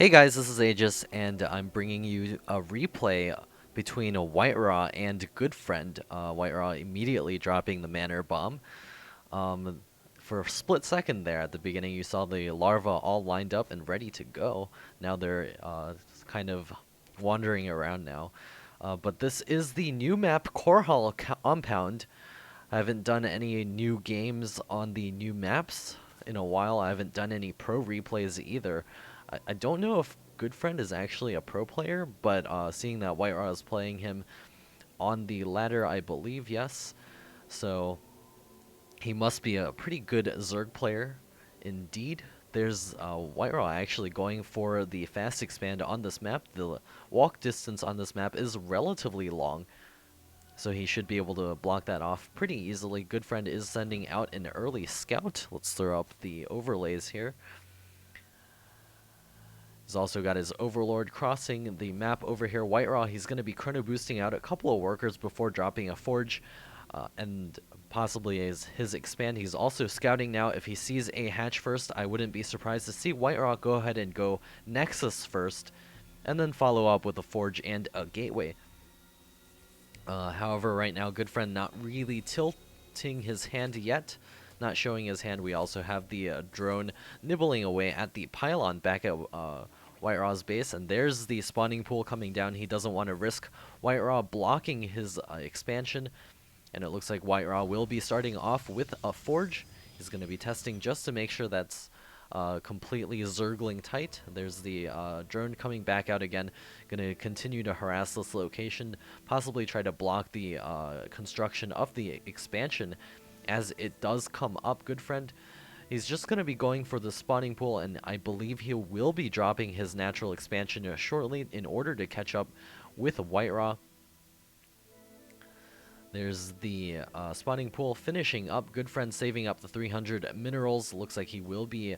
Hey guys, this is Aegis, and I'm bringing you a replay between a WhiteRa and GoodFriend. WhiteRa immediately dropping the Manor Bomb. For a split second there at the beginning, you saw the larva all lined up and ready to go. Now they're kind of wandering around now. But this is the new map, Core Hall Compound. I haven't done any new games on the new maps in a while. I haven't done any pro replays either. I don't know if GoodFriend is actually a pro player, but seeing that WhiteRa is playing him on the ladder, I believe, yes. So he must be a pretty good Zerg player indeed. There's WhiteRa actually going for the fast expand on this map. The walk distance on this map is relatively long, so he should be able to block that off pretty easily. GoodFriend is sending out an early scout. Let's throw up the overlays here. He's also got his Overlord crossing the map over here. WhiteRa, he's going to be chrono boosting out a couple of workers before dropping a forge, and possibly his expand. He's also scouting now. If he sees a hatch first, I wouldn't be surprised to see WhiteRa go ahead and go Nexus first, and then follow up with a forge and a gateway. However, right now, GoodFriend not really tilting his hand yet. Not showing his hand. We also have the drone nibbling away at the pylon back at WhiteRa's base, and there's the spawning pool coming down. He doesn't want to risk WhiteRa blocking his expansion, and it looks like WhiteRa will be starting off with a forge. He's going to be testing just to make sure that's completely Zergling tight. There's the drone coming back out again. Gonna continue to harass this location, possibly try to block the construction of the expansion as it does come up. GoodFriend, he's just gonna be going for the spawning pool, and I believe he will be dropping his natural expansion shortly in order to catch up with WhiteRa. There's the spawning pool finishing up. GoodFriend saving up the 300 minerals. Looks like he will be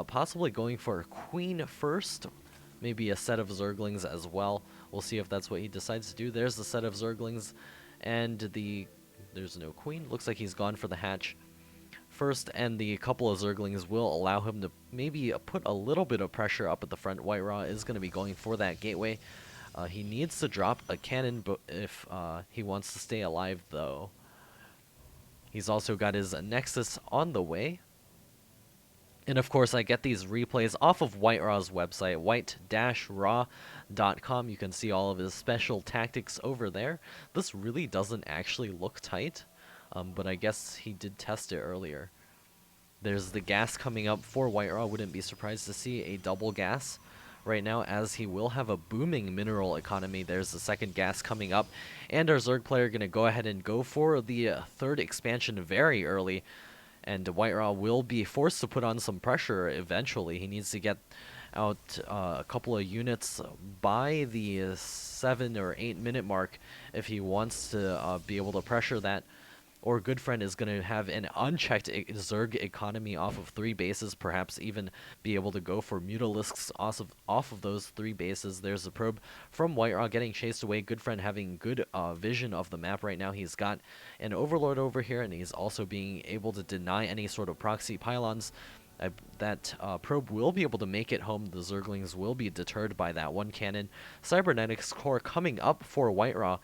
possibly going for a queen first. Maybe a set of Zerglings as well. We'll see if that's what he decides to do. There's the set of Zerglings. And there's no queen. Looks like he's gone for the hatch first. And the couple of Zerglings will allow him to maybe put a little bit of pressure up at the front. WhiteRa is going to be going for that gateway. He needs to drop a cannon if he wants to stay alive, though. He's also got his Nexus on the way. And of course, I get these replays off of WhiteRa's website, white-ra.com. You can see all of his special tactics over there. This really doesn't actually look tight, but I guess he did test it earlier. There's the gas coming up for WhiteRa. Wouldn't be surprised to see a double gas right now, as he will have a booming mineral economy. There's the second gas coming up, and our Zerg player going to go ahead and go for the third expansion very early, and WhiteRa will be forced to put on some pressure eventually. He needs to get out a couple of units by the 7 or 8 minute mark if he wants to be able to pressure that, or GoodFriend is going to have an unchecked Zerg economy off of 3 bases, perhaps even be able to go for Mutalisks off of those 3 bases. There's a probe from WhiteRa getting chased away. GoodFriend having good vision of the map right now. He's got an Overlord over here, and he's also being able to deny any sort of proxy pylons. That probe will be able to make it home. The Zerglings will be deterred by that one cannon. Cybernetics core coming up for WhiteRa,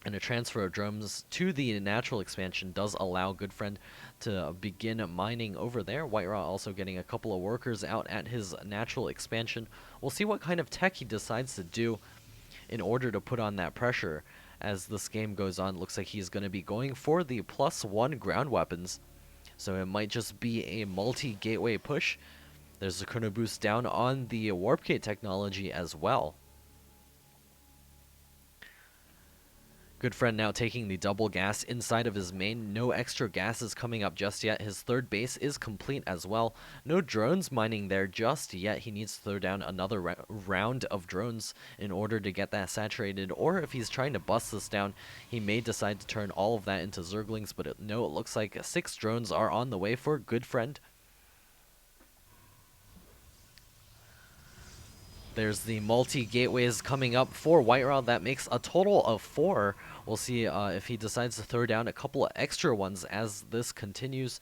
and a transfer of drones to the natural expansion does allow GoodFriend to begin mining over there. WhiteRa also getting a couple of workers out at his natural expansion. We'll see what kind of tech he decides to do in order to put on that pressure as this game goes on. Looks like he's going to be going for the +1 ground weapons, so it might just be a multi-gateway push. There's a chrono boost down on the warp gate technology as well. GoodFriend now taking the double gas inside of his main. No extra gases coming up just yet. His third base is complete as well. No drones mining there just yet. He needs to throw down another round of drones in order to get that saturated. Or if he's trying to bust this down, he may decide to turn all of that into Zerglings. But no, it looks like 6 drones are on the way for GoodFriend. There's the multi-gateways coming up for WhiteRa. That makes a total of 4. We'll see if he decides to throw down a couple of extra ones as this continues.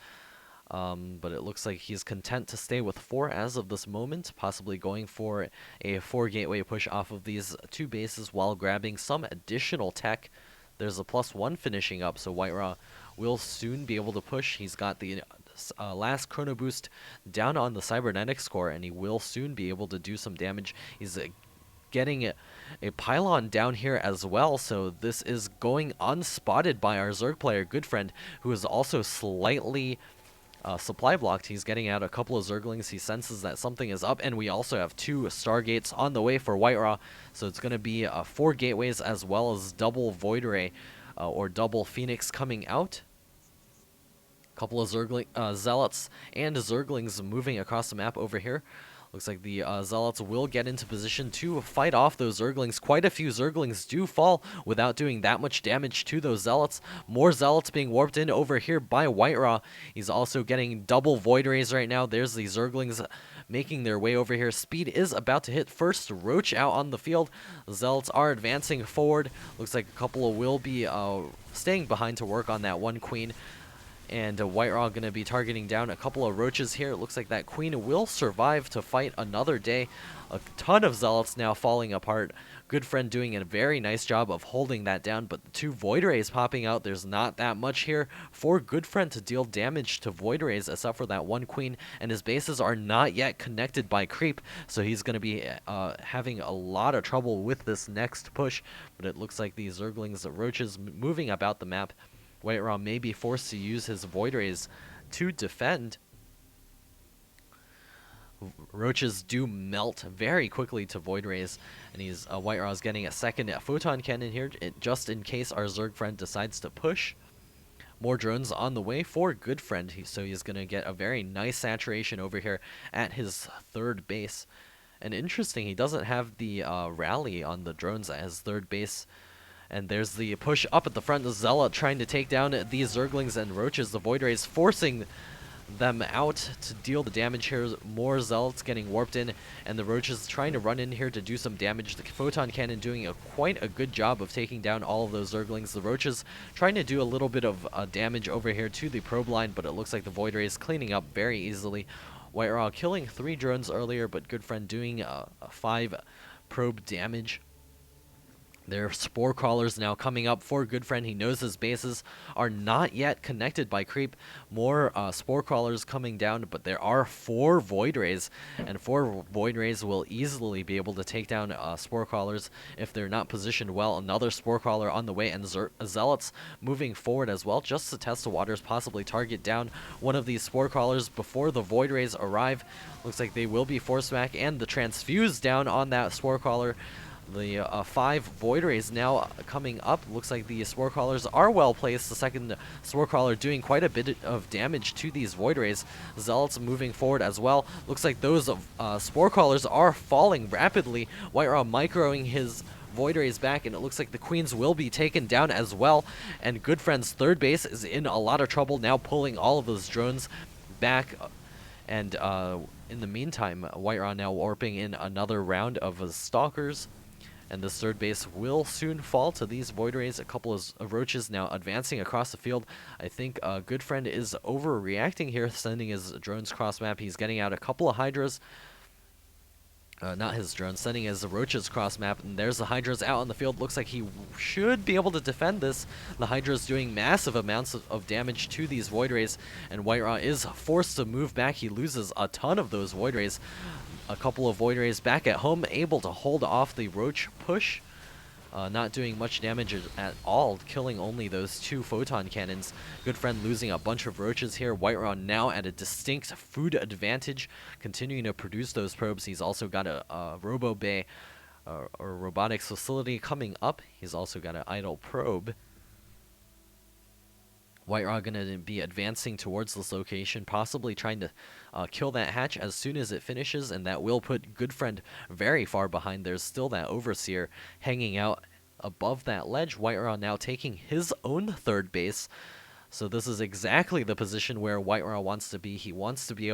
But it looks like he's content to stay with 4 as of this moment, possibly going for a 4 gateway push off of these 2 bases while grabbing some additional tech. There's a +1 finishing up, so WhiteRa will soon be able to push. He's got the last chrono boost down on the cybernetics core, and he will soon be able to do some damage. He's getting a pylon down here as well, so this is going unspotted by our Zerg player, GoodFriend, who is also slightly supply blocked. He's getting out a couple of Zerglings. He senses that something is up, and we also have 2 Stargates on the way for WhiteRa, so it's going to be 4 gateways as well as double Void Ray or double Phoenix coming out. Couple of Zealots and Zerglings moving across the map over here. Looks like the Zealots will get into position to fight off those Zerglings. Quite a few Zerglings do fall without doing that much damage to those Zealots. More Zealots being warped in over here by WhiteRa. He's also getting double Void Rays right now. There's the Zerglings making their way over here. Speed is about to hit first Roach out on the field. The Zealots are advancing forward. Looks like a couple will be staying behind to work on that one Queen. And WhiteRa going to be targeting down a couple of Roaches here. It looks like that Queen will survive to fight another day. A ton of Zealots now falling apart. GoodFriend doing a very nice job of holding that down, but the 2 Void Rays popping out. There's not that much here for GoodFriend to deal damage to Void Rays, except for that one Queen, and his bases are not yet connected by creep, so he's going to be having a lot of trouble with this next push. But it looks like these Zerglings, Roaches moving about the map. WhiteRa may be forced to use his Void Rays to defend. Roaches do melt very quickly to Void Rays, and WhiteRa is getting a second Photon Cannon here, just in case our Zerg friend decides to push. More drones on the way for GoodFriend, so he's going to get a very nice saturation over here at his 3rd base. And interesting, he doesn't have the rally on the drones at his 3rd base. And there's the push up at the front. The Zealot trying to take down these Zerglings and Roaches. The Void Rays forcing them out to deal the damage here. More Zealots getting warped in, and the Roaches trying to run in here to do some damage. The Photon Cannon doing quite a good job of taking down all of those Zerglings. The Roaches trying to do a little bit of damage over here to the probe line, but it looks like the Void Rays cleaning up very easily. WhiteRa killing 3 drones earlier, but GoodFriend doing 5 probe damage. There are Spore Crawlers now coming up for GoodFriend. He knows his bases are not yet connected by creep. More Spore Crawlers coming down, but there are 4 Void Rays, and 4 Void Rays will easily be able to take down Spore Crawlers if they're not positioned well. Another Spore Crawler on the way, and Zealots moving forward as well, just to test the waters, possibly target down one of these Spore Crawlers before the Void Rays arrive. Looks like they will be forced back, and the Transfuse down on that Spore Crawler. The 5 Void Rays now coming up. Looks like the Spore Crawlers are well placed. The second Spore Crawler doing quite a bit of damage to these Void Rays. Zealots moving forward as well. Looks like those Spore Crawlers are falling rapidly. WhiteRa microing his Void Rays back, and it looks like the Queens will be taken down as well. And GoodFriend's 3rd base is in a lot of trouble now, pulling all of those drones back. And in the meantime, WhiteRa now warping in another round of Stalkers. And this 3rd base will soon fall to these Void Rays. A couple of Roaches now advancing across the field. I think GoodFriend is overreacting here, sending his drones cross map. He's getting out a couple of Hydras. Not his drones, sending his Roaches cross map, and there's the Hydras out on the field. Looks like he should be able to defend this. The Hydra's doing massive amounts of damage to these Void Rays, and WhiteRa is forced to move back. He loses a ton of those Void Rays. A couple of Void Rays back at home, able to hold off the Roach push. Not doing much damage at all, killing only those 2 Photon Cannons. GoodFriend losing a bunch of Roaches here. WhiteRa now at a distinct food advantage, continuing to produce those probes. He's also got a Robo Bay or robotics facility coming up. He's also got an idle probe. WhiteRa going to be advancing towards this location, possibly trying to kill that hatch as soon as it finishes, and that will put GoodFriend very far behind. There's still that Overseer hanging out above that ledge. WhiteRa now taking his own 3rd base, so this is exactly the position where WhiteRa wants to be. He wants to be able